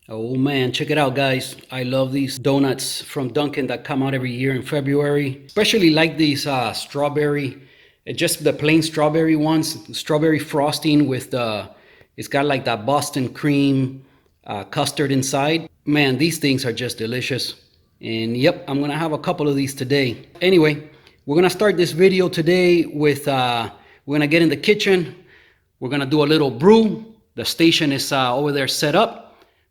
Oh man, check it out, guys. I love these donuts from Dunkin' that come out every year in February. Especially like these strawberry, just the plain strawberry ones, strawberry frosting with it's got like that Boston cream custard inside. Man, these things are just delicious. And yep, I'm gonna have a couple of these today. Anyway, we're gonna start this video today with, we're gonna get in the kitchen. We're gonna do a little brew. The station is over there set up.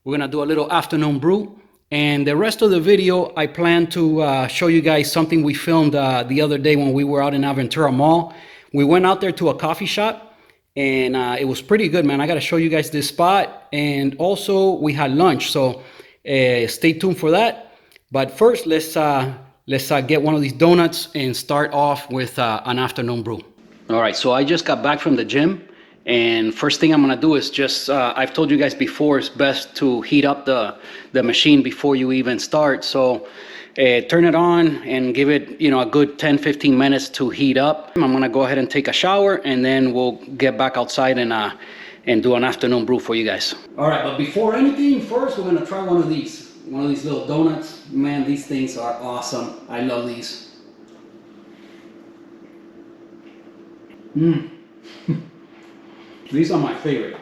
We're gonna do a little afternoon brew. And the rest of the video, I plan to show you guys something we filmed the other day when we were out in Aventura Mall. We went out there to a coffee shop and it was pretty good, man. I gotta show you guys this spot. And also we had lunch, so stay tuned for that. But first, let's get one of these donuts and start off with an afternoon brew. All right, so I just got back from the gym. And first thing I'm gonna do is just, I've told you guys before, it's best to heat up the machine before you even start. So turn it on and give it, a good 10-15 minutes to heat up. I'm gonna go ahead and take a shower and then we'll get back outside and do an afternoon brew for you guys. All right, but before anything, first we're gonna try one of these little donuts. Man, these things are awesome. I love these. These are my favorite.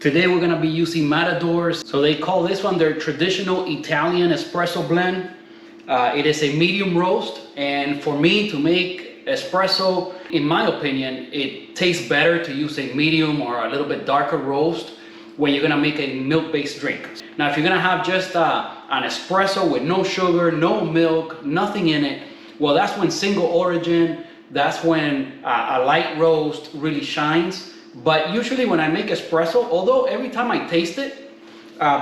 Today we're gonna be using Matadors. So they call this one their traditional Italian espresso blend. It is a medium roast, and for me to make espresso, in my opinion, it tastes better to use a medium or a little bit darker roast when you're gonna make a milk-based drink. Now, if you're gonna have just an espresso with no sugar, no milk, nothing in it, well, that's when single origin, that's when a light roast really shines. But usually when I make espresso, although every time I taste it,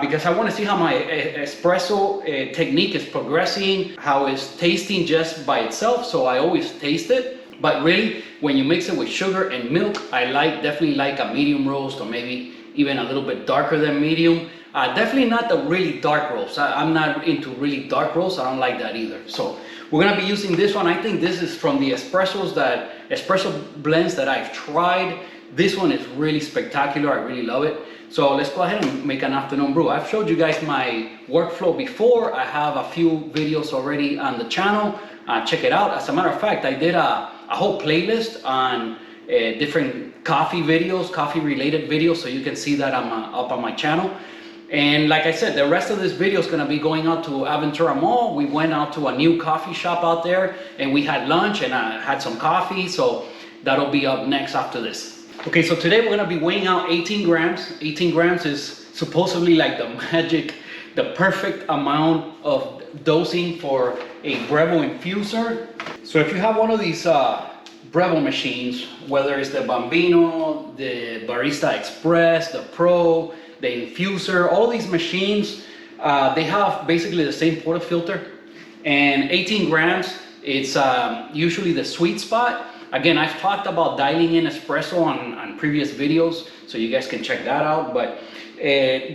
because I wanna see how my espresso technique is progressing, how it's tasting just by itself, so I always taste it. But really, when you mix it with sugar and milk, I definitely like a medium roast, or maybe even a little bit darker than medium. Definitely not the really dark roast. I'm not into really dark roast. I don't like that either. So we're gonna be using this one. I think this is from the espresso blends that I've tried. This one is really spectacular. I really love it. So let's go ahead and make an afternoon brew. I've showed you guys my workflow before. I have a few videos already on the channel. Check it out. As a matter of fact, I did a whole playlist on different coffee videos, coffee related videos, so you can see that I'm up on my channel. And like I said, the rest of this video is going to be going out to Aventura Mall. We went out to a new coffee shop out there and we had lunch and I had some coffee, so that'll be up next after this. Okay, so today we're going to be weighing out 18 grams. 18 grams is supposedly like the perfect amount of dosing for a Breville Infuser. So if you have one of these Breville machines, whether it's the Bambino, the Barista Express, the Pro, the Infuser, all these machines, they have basically the same portafilter, and 18 grams, it's usually the sweet spot. Again, I've talked about dialing in espresso on previous videos, so you guys can check that out. But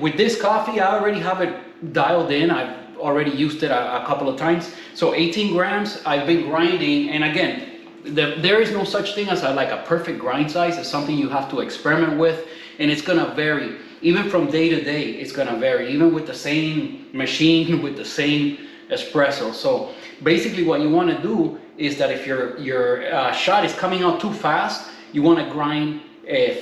with this coffee, I already have it dialed in. I've already used it a couple of times. So 18 grams, I've been grinding, and again, there is no such thing as like a perfect grind size. It's something you have to experiment with, and it's gonna vary. Even from day to day, it's gonna vary, even with the same machine, with the same espresso. So basically what you wanna do is that if your shot is coming out too fast, you wanna grind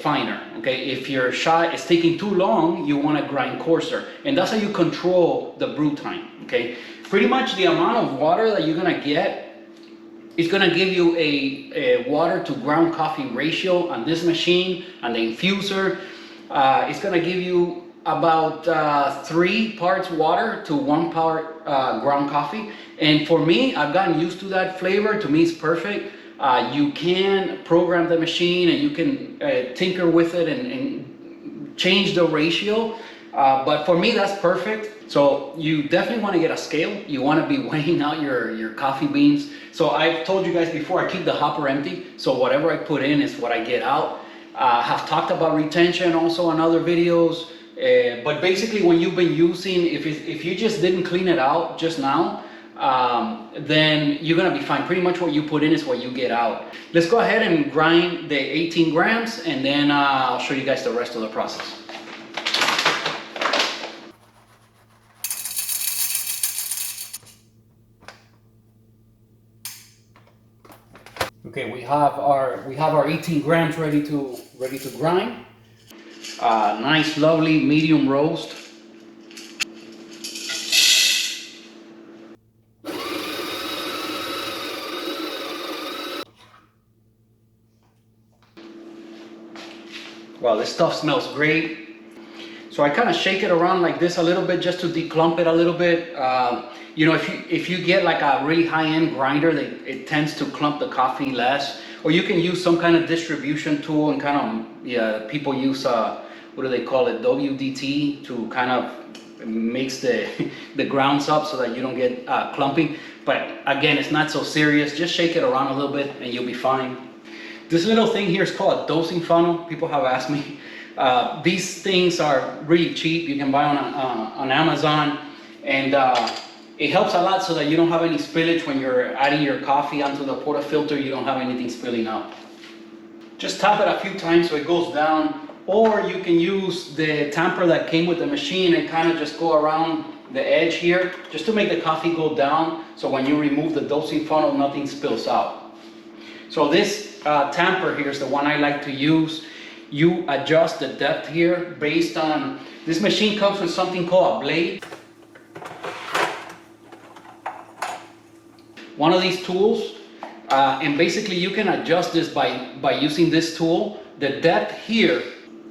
finer, okay? If your shot is taking too long, you wanna grind coarser. And that's how you control the brew time, okay? Pretty much the amount of water that you're gonna get is gonna give you a water to ground coffee ratio on this machine, on the infuser. It's gonna give you about 3 parts water to 1 part ground coffee. And for me, I've gotten used to that flavor. To me, it's perfect. You can program the machine and you can tinker with it and change the ratio. But for me, that's perfect. So you definitely want to get a scale. You want to be weighing out your coffee beans. So I've told you guys before, I keep the hopper empty. So whatever I put in is what I get out. Have talked about retention also on other videos. But basically when you've been using, if you just didn't clean it out just now, then you're gonna be fine. Pretty much what you put in is what you get out. Let's go ahead and grind the 18 grams and then I'll show you guys the rest of the process. Okay, we have our 18 grams ready to grind. Nice, lovely medium roast. Wow, this stuff smells great. So I kind of shake it around like this a little bit just to declump it a little bit. You know, if you get like a really high-end grinder, it tends to clump the coffee less. Or you can use some kind of distribution tool and kind of, yeah, people use, what do they call it, WDT, to kind of mix the grounds up so that you don't get clumping. But again, it's not so serious. Just shake it around a little bit and you'll be fine. This little thing here is called a dosing funnel. People have asked me. These things are really cheap. You can buy on Amazon, and it helps a lot so that you don't have any spillage when you're adding your coffee onto the portafilter. You don't have anything spilling out. Just tap it a few times so it goes down, or you can use the tamper that came with the machine and kind of just go around the edge here just to make the coffee go down, so when you remove the dosing funnel, nothing spills out. So this tamper here is the one I like to use. You adjust the depth here based on, this machine comes with something called a blade. One of these tools, and basically you can adjust this by using this tool. The depth here,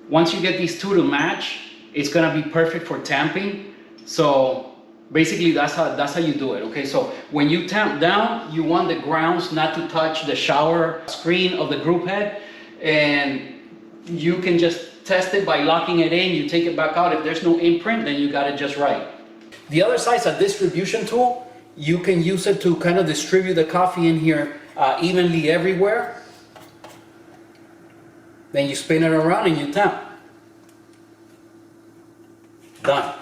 once you get these two to match, it's gonna be perfect for tamping. So basically that's how you do it. Okay, so when you tamp down, you want the grounds not to touch the shower screen of the group head, and you can just test it by locking it in. You take it back out. If there's no imprint, then you got it just right. The other side's a distribution tool. You can use it to kind of distribute the coffee in here evenly everywhere. Then you spin it around and you tamp. Done.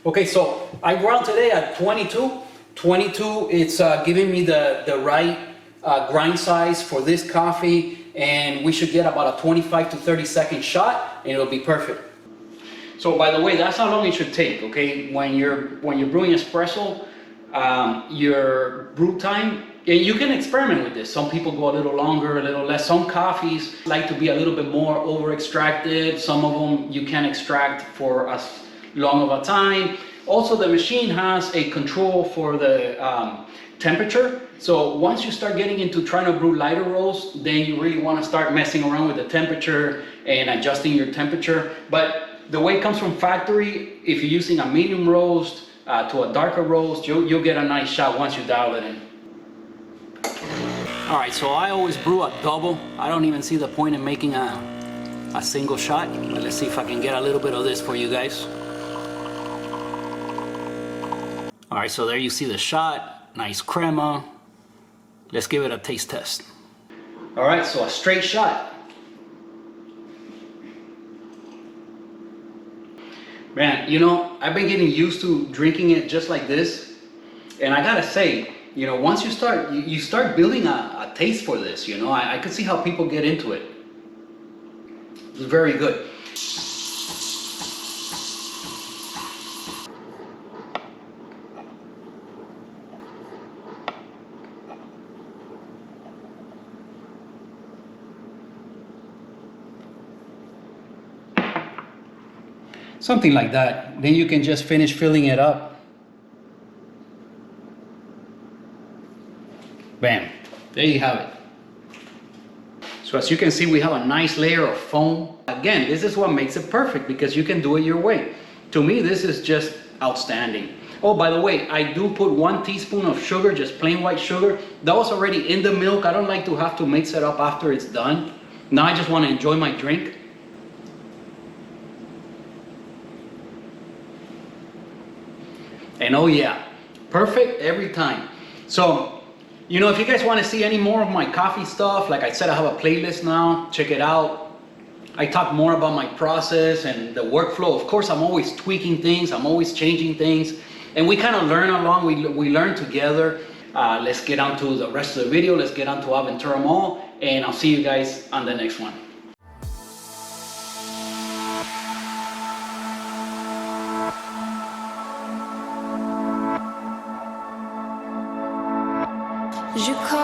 Okay, so I ground today at 22. 22, it's giving me the right grind size for this coffee, and we should get about a 25 to 30 second shot, and it'll be perfect. So by the way, that's how long it should take. Okay, when you're brewing espresso, your brew time, and you can experiment with this. Some people go a little longer, a little less. Some coffees like to be a little bit more over extracted. Some of them you can extract for as long of a time. Also, the machine has a control for the temperature. So once you start getting into trying to brew lighter roasts, then you really want to start messing around with the temperature and adjusting your temperature. But the way it comes from factory, if you're using a medium roast to a darker roast, you'll get a nice shot once you dial it in. All right, so I always brew a double. I don't even see the point in making a single shot. But let's see if I can get a little bit of this for you guys. All right, so there you see the shot, nice crema. Let's give it a taste test. All right, so a straight shot. Man, you know, I've been getting used to drinking it just like this. And I gotta say, you know, once you start building a taste for this, you know, I could see how people get into it. It's very good. Something like that. Then you can just finish filling it up. Bam, there you have it. So as you can see, we have a nice layer of foam. Again, this is what makes it perfect, because you can do it your way. To me, this is just outstanding. Oh, by the way, I do put 1 teaspoon of sugar, just plain white sugar. That was already in the milk. I don't like to have to mix it up after it's done. Now I just want to enjoy my drink. And oh yeah, perfect every time. So, you know, if you guys want to see any more of my coffee stuff, like I said, I have a playlist now. Check it out. I talk more about my process and the workflow. Of course, I'm always tweaking things. I'm always changing things. And we kind of learn along, we learn together. Let's get on to the rest of the video. Let's get on to Aventura Mall, and I'll see you guys on the next one. Je call,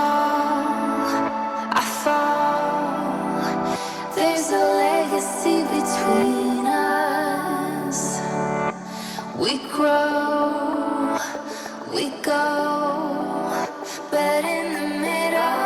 I fall. There's a legacy between us. We grow, we go, but in the middle.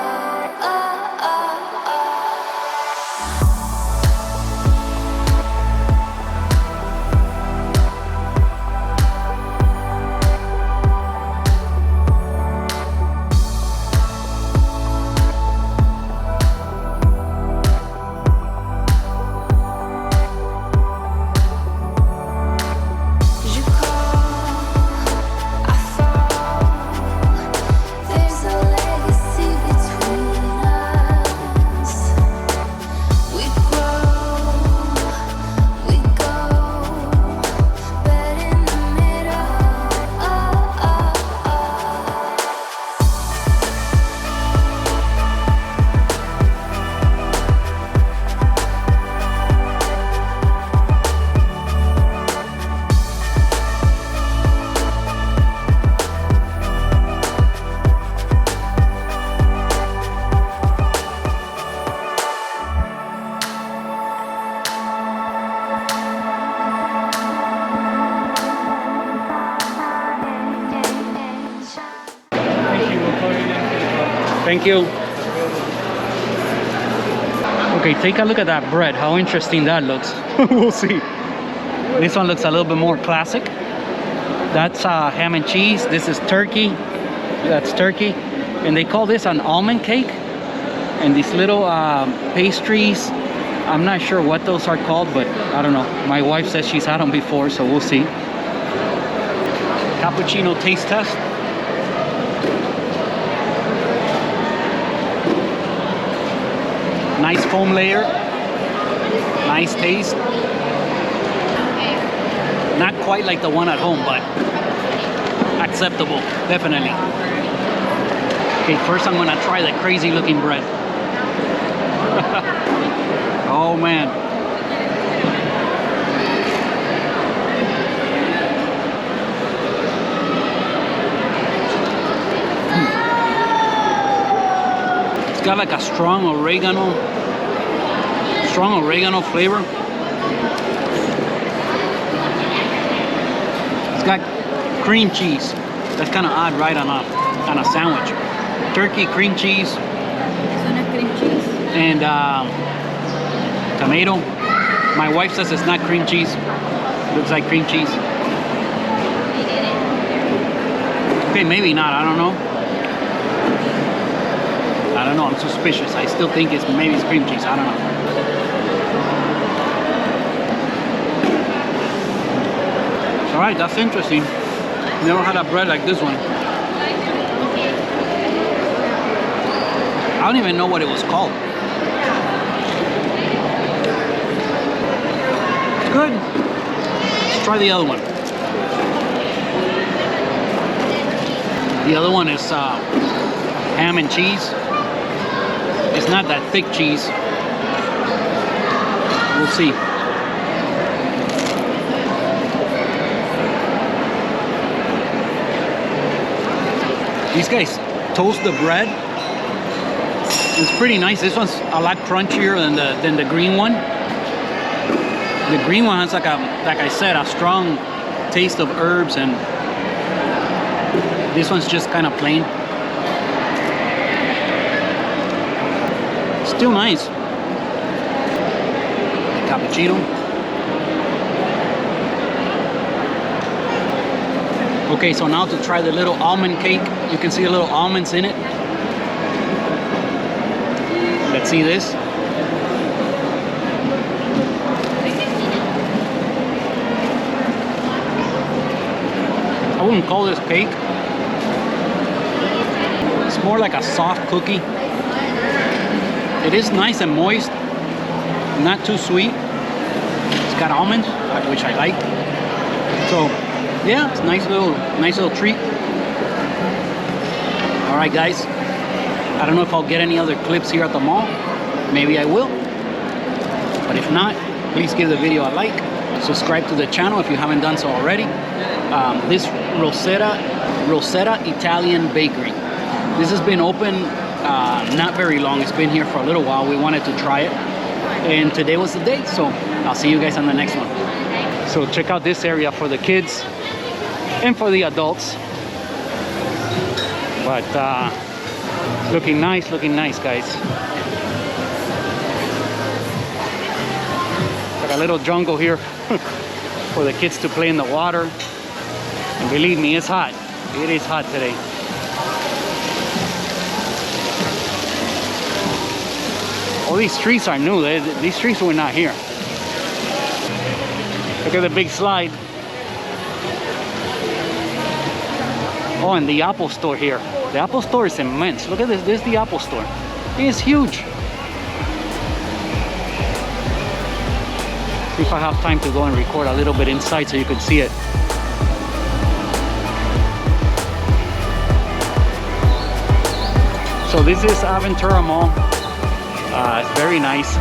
Thank you. Okay, take a look at that bread. How interesting that looks. We'll see. This one looks a little bit more classic. That's ham and cheese. This is turkey. That's turkey. And they call this an almond cake. And these little pastries, I'm not sure what those are called, but I don't know. My wife says she's had them before, so we'll see. Cappuccino taste test. Nice foam layer, nice taste. Not quite like the one at home, but acceptable, definitely. Okay, first I'm gonna try the crazy looking bread. Oh man. It's got like a strong oregano flavor. It's got cream cheese. That's kind of odd, right, on a sandwich. Turkey, cream cheese, and tomato. My wife says it's not cream cheese. Looks like cream cheese. Okay, maybe not. I don't know. I don't know. I'm suspicious. I still think maybe it's cream cheese. I don't know. All right, that's interesting. Never had a bread like this one. I don't even know what it was called. It's good. Let's try the other one. The other one is ham and cheese. It's not that thick cheese. We'll see. These guys toast the bread. It's pretty nice. This one's a lot crunchier than the green one. The green one has like I said, a strong taste of herbs, and this one's just kind of plain. Still nice. Cappuccino. Okay, so now to try the little almond cake. You can see the little almonds in it. Let's see this. I wouldn't call this cake. It's more like a soft cookie. It is nice and moist, not too sweet. It's got almonds, which I like. So yeah, it's nice little treat. All right, guys. I don't know if I'll get any other clips here at the mall. Maybe I will. But if not, please give the video a like. Subscribe to the channel if you haven't done so already. This Rosetta Italian bakery. This has been open not very long. It's been here for a little while. We wanted to try it. And today was the day. So I'll see you guys on the next one. So check out this area for the kids and for the adults. But looking nice, guys. Like a little jungle here for the kids to play in the water. And believe me, it's hot. It is hot today. All these trees are new. These trees were not here. Look at the big slide. Oh, and the Apple store here. The Apple store is immense. Look at this. This is the Apple store. It is huge. See if I have time to go and record a little bit inside so you can see it. So this is Aventura Mall. It's very nice.